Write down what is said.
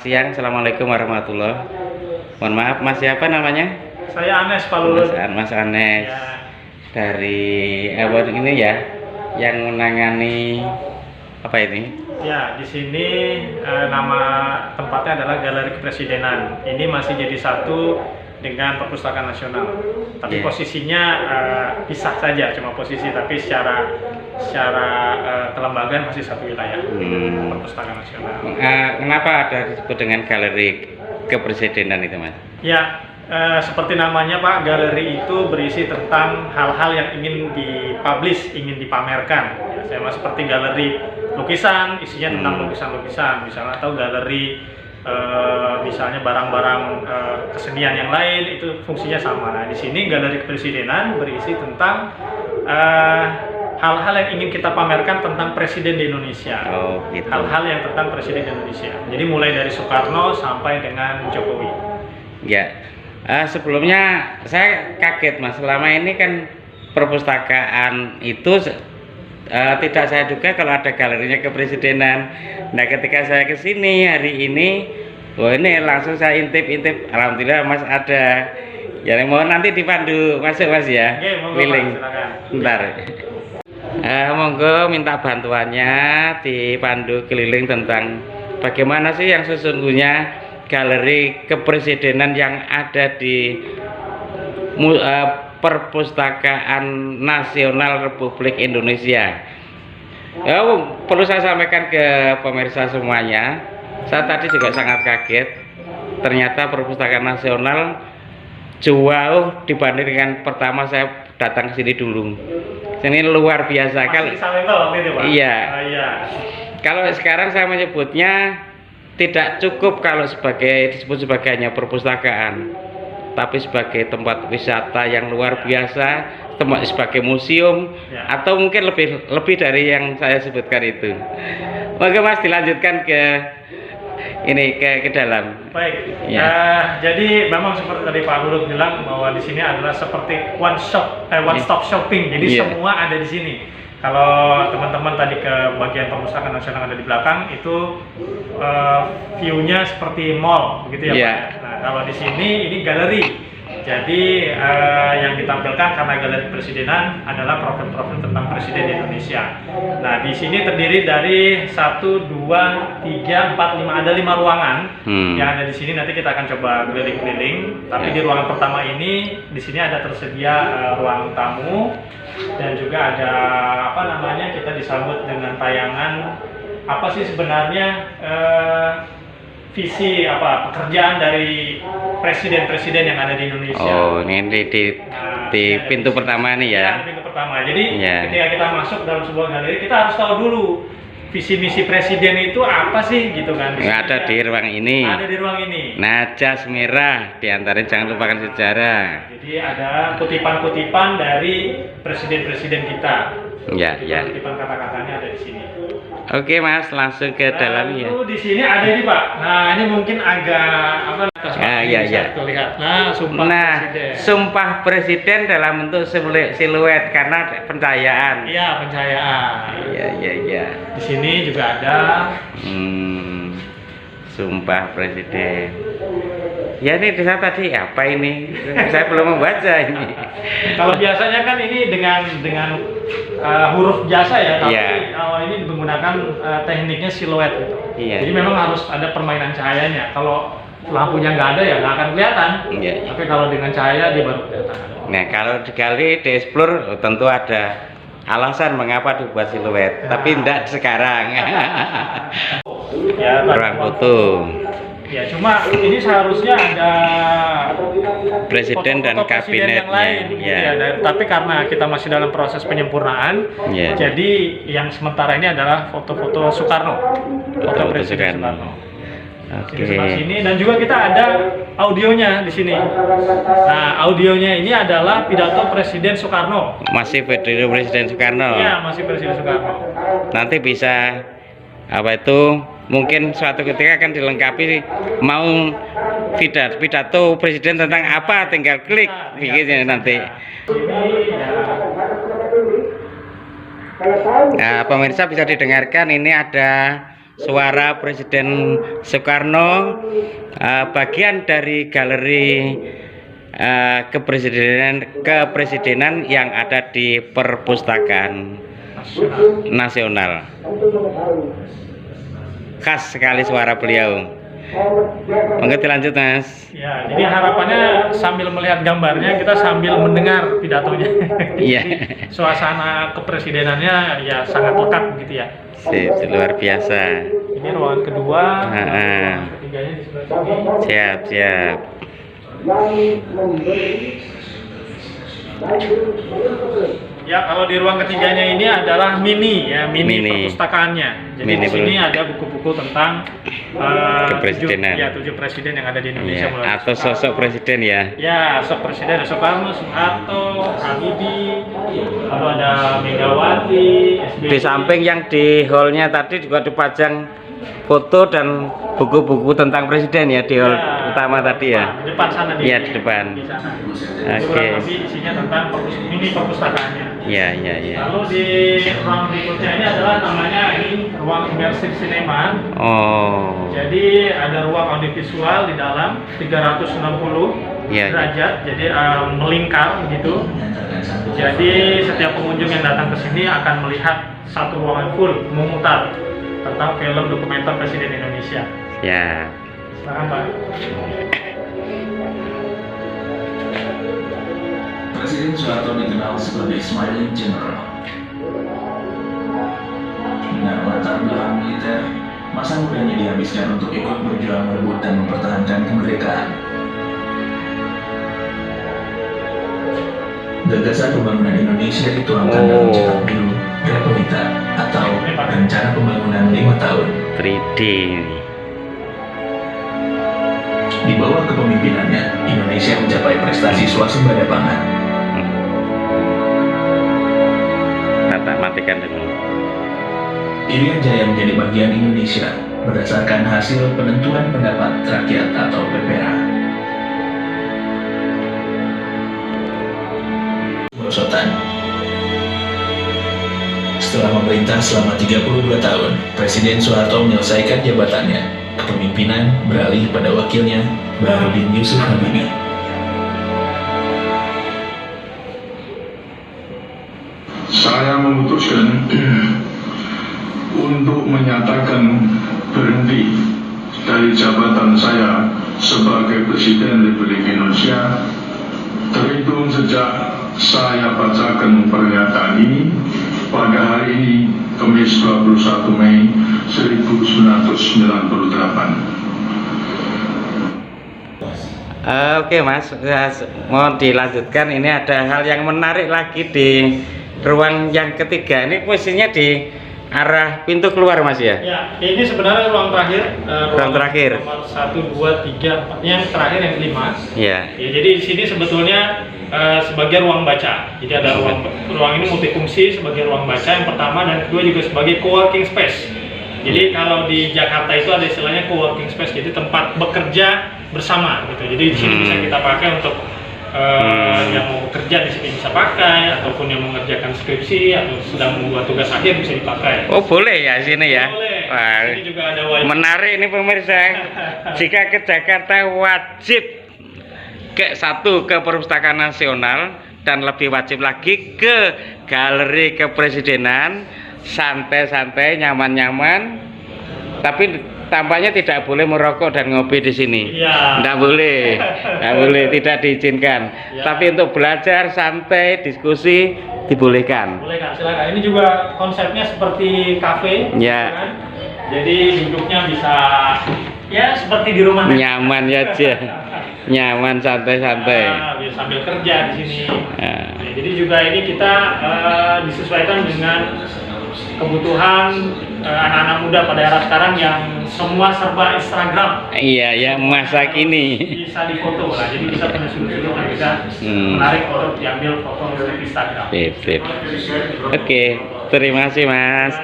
Selamat siang, Assalamualaikum warahmatullahi. Mohon maaf, Mas siapa namanya? Saya Anes Pak Lulut. Mas Anes. Ya, Dari ini ya, yang menangani apa ini? ya di sini nama tempatnya adalah Galeri Kepresidenan. Ini masih jadi satu dengan Perpustakaan Nasional. Tapi Iya. posisinya pisah saja, cuma posisi. Tapi secara kelembagaan masih satu wilayah. Perpustakaan Nasional. Kenapa ada disebut dengan Galeri Kepresidenan itu, Mas? Ya, seperti namanya Pak, galeri itu berisi tentang hal-hal yang ingin dipublish, ingin dipamerkan. Ya, sama seperti galeri lukisan, isinya tentang lukisan-lukisan, misalnya, atau galeri misalnya barang-barang kesenian yang lain, itu fungsinya sama. Nah, di sini Galeri Kepresidenan berisi tentang hal-hal yang ingin kita pamerkan tentang presiden di Indonesia. Oh, gitu. Hal-hal yang tentang presiden di Indonesia. Jadi mulai dari Soekarno sampai dengan Jokowi. Ya, sebelumnya saya kaget, Mas. Selama ini kan perpustakaan itu tidak saya duga kalau ada galerinya kepresidenan. Nah, ketika saya ke sini hari ini, wah ini langsung saya intip-intip. Alhamdulillah Mas ada. Ya, mohon nanti dipandu masuk, Mas ya. Oke, monggo, Keliling. Pak, silakan. Bentar. Monggo minta bantuannya dipandu keliling tentang bagaimana sih yang sesungguhnya galeri kepresidenan yang ada di Perpustakaan Nasional Republik Indonesia. Perlu saya sampaikan ke pemirsa semuanya, saya tadi juga sangat kaget. Ternyata Perpustakaan Nasional jauh dibanding dengan pertama saya datang ke sini dulu. Ini luar biasa. Masih Salemba waktu itu, Pak? Iya. Iya. Kalau sekarang saya menyebutnya tidak cukup kalau disebut sebagai hanya perpustakaan, tapi sebagai tempat wisata yang luar biasa, tempat sebagai museum, Ya. atau mungkin lebih dari yang saya sebutkan itu. Maka Mas dilanjutkan ke dalam. Baik. Ya. Jadi memang seperti tadi Pak Lulut bilang bahwa di sini adalah seperti one stop shopping. Jadi Iya. semua ada di sini. Kalau teman-teman tadi ke bagian Perpustakaan Nasional ada di belakang, itu view-nya seperti mall, begitu ya, Iya. Pak. Nah, kalau di sini ini galeri. Jadi yang ditampilkan karena galeri kepresidenan adalah profil-profil tentang presiden di Indonesia. Nah, di sini terdiri dari 1, 2, 3, 4, 5, ada 5 ruangan yang ada di sini. Nanti kita akan coba keliling-keliling. Tapi di ruangan pertama ini, di sini ada tersedia ruang tamu dan juga ada kita disambut dengan tayangan apa sih sebenarnya visi pekerjaan dari presiden-presiden yang ada di Indonesia. Oh, ini di pintu pertama nih ya. Di pintu pertama. Jadi Ya. ketika kita masuk dalam sebuah galeri, kita harus tahu dulu visi misi presiden itu apa sih, gitu kan. Di sini Ada di ruang ini. Ada di ruang ini. Najas merah, diantaranya jangan lupakan sejarah. Jadi ada kutipan-kutipan dari presiden-presiden kita. Ya, ya. Kutipan kata-katanya ada di sini. Oke Mas, langsung ke dalamnya. Lalu di sini ada ini Pak. Nah, ini mungkin agak Iya, iya. terlihat. Nah, presiden. Sumpah presiden dalam bentuk siluet karena pencahayaan. Iya, pencahayaan. Iya, iya, iya. Di sini juga ada. Sumpah presiden. Ya ini di sana tadi apa ini? Saya belum membaca ini. Kalau biasanya kan ini dengan huruf biasa ya, tapi Iya. ini menggunakan tekniknya siluet gitu. Iya. Jadi memang harus ada permainan cahayanya. Kalau lampunya nggak ada ya nggak akan kelihatan. Iya. Tapi kalau dengan cahaya dia baru kelihatan. Nah kalau digali, di-explore tentu ada alasan mengapa dibuat siluet, tapi tidak sekarang. Ya, Ruang foto. Ya, cuma ini seharusnya ada Presiden dan foto-foto presiden kabinetnya, yang lain, ya. tapi karena kita masih dalam proses penyempurnaan, Ya. jadi yang sementara ini adalah foto-foto Soekarno, foto Presiden Soekarno. Oke. Di sebelah sini, dan juga kita ada audionya di sini. Nah, audionya ini adalah pidato Presiden Soekarno. Masih video Presiden Soekarno. Iya, masih Presiden Soekarno. Nanti bisa mungkin suatu ketika akan dilengkapi mau pidato presiden tentang apa, tinggal klik bikinnya nanti. Nah pemirsa bisa didengarkan, ini ada suara Presiden Soekarno, bagian dari galeri kepresidenan yang ada di Perpustakaan Nasional. Khas sekali suara beliau. Monggo dilanjut, Mas. Ya, jadi harapannya sambil melihat gambarnya kita sambil mendengar pidatonya. Iya. Suasana kepresidenannya ya sangat lekat begitu ya. Sip, luar biasa. Ini ruangan kedua, ruangan ketiganya di sebelah sini. Siap, siap. Ya, kalau di ruang ketiganya ini adalah mini perpustakaannya. Jadi Mini di sini ada buku-buku tentang kepresidenan. 7 presiden yang ada di Indonesia. Ya, atau sosok presiden ya. Ya, sosok presiden Soekarno, Soeharto, Habibie, lalu ada Megawati, SBY. Di samping yang di hallnya tadi juga dipajang foto dan buku-buku tentang presiden ya di hall utama tadi ya. Di depan sana Iya, di depan. Di sana. Oke. Tapi isinya tentang mini perpustakaannya. Iya, iya, iya. Lalu di ruang berikutnya ini adalah namanya ini ruang immersive cinema. Oh. Jadi ada ruang audiovisual di dalam 360 Iya. derajat, jadi melingkar begitu. Jadi setiap pengunjung yang datang ke sini akan melihat satu ruangan full memutar tentang film dokumenter Presiden Indonesia. Ya. Silakan, Pak. Presiden Soeharto dikenal sebagai Smiling General. Dengan latar belakang militer, masa mudanya dihabiskan untuk ikut berjuang merebut dan mempertahankan kemerdekaan. Gagasan pembangunan Indonesia dituangkan dalam Cetak Biru, Repelita, atau Rencana Pembangunan 5 Tahun. 3D ini. Di bawah kepemimpinannya, Indonesia mencapai prestasi swasembada pangan. Tak matikan dulu. Irian Jaya menjadi bagian Indonesia berdasarkan hasil penentuan pendapat rakyat atau PPRA. Perosotan. Setelah memerintah selama 32 tahun, Presiden Soeharto menyelesaikan jabatannya. Kepemimpinan beralih pada wakilnya, Baharudin Yusuf Habibie. Saya memutuskan untuk menyatakan berhenti dari jabatan saya sebagai Presiden Republik Indonesia terhitung sejak saya bacakan pernyataan ini pada hari ini, Kamis 21 Mei 1998. Oke, Mas, mau dilanjutkan. Ini ada hal yang menarik lagi di ruang yang ketiga. Ini posisinya di arah pintu keluar, Mas ya? Ya, ini sebenarnya ruang terakhir. Ruang terakhir. Nomor 1, 2, 3, yang terakhir yang 5. Iya. Ya, jadi di sini sebetulnya sebagai ruang baca. Jadi ada ruang ini multifungsi sebagai ruang baca yang pertama, dan kedua juga sebagai co-working space. Jadi kalau di Jakarta itu ada istilahnya co-working space, jadi tempat bekerja bersama gitu. Jadi di sini bisa kita pakai untuk yang mau bekerja di sini bisa pakai, ataupun yang mengerjakan skripsi atau sedang membuat tugas akhir bisa dipakai. Oh, boleh ya sini ya? Boleh. Wah, Ini juga ada wifi. menarik ini pemirsa. Jika ke Jakarta wajib ke Perpustakaan Nasional, dan lebih wajib lagi ke Galeri Kepresidenan. Santai-santai, nyaman-nyaman, tapi tampaknya tidak boleh merokok dan ngopi di sini. Iya. Tidak boleh, tidak boleh, tidak diizinkan. Ya. Tapi untuk belajar santai, diskusi dibolehkan. Boleh kan, silakan. Ini juga konsepnya seperti kafe. Ya. Kan? Jadi duduknya bisa ya seperti di rumah. Nyaman ya aja, nyaman, santai-santai. Bisa sambil kerja di sini. Ya. Ya, jadi juga ini kita disesuaikan dengan kebutuhan anak-anak muda pada era sekarang yang semua serba Instagram. Iya ya, masa kini. Bisa difoto lah, jadi kita punya sudut-sudut yang bisa menarik untuk diambil foto untuk Instagram. Sip, sip. Oke, terima kasih, Mas.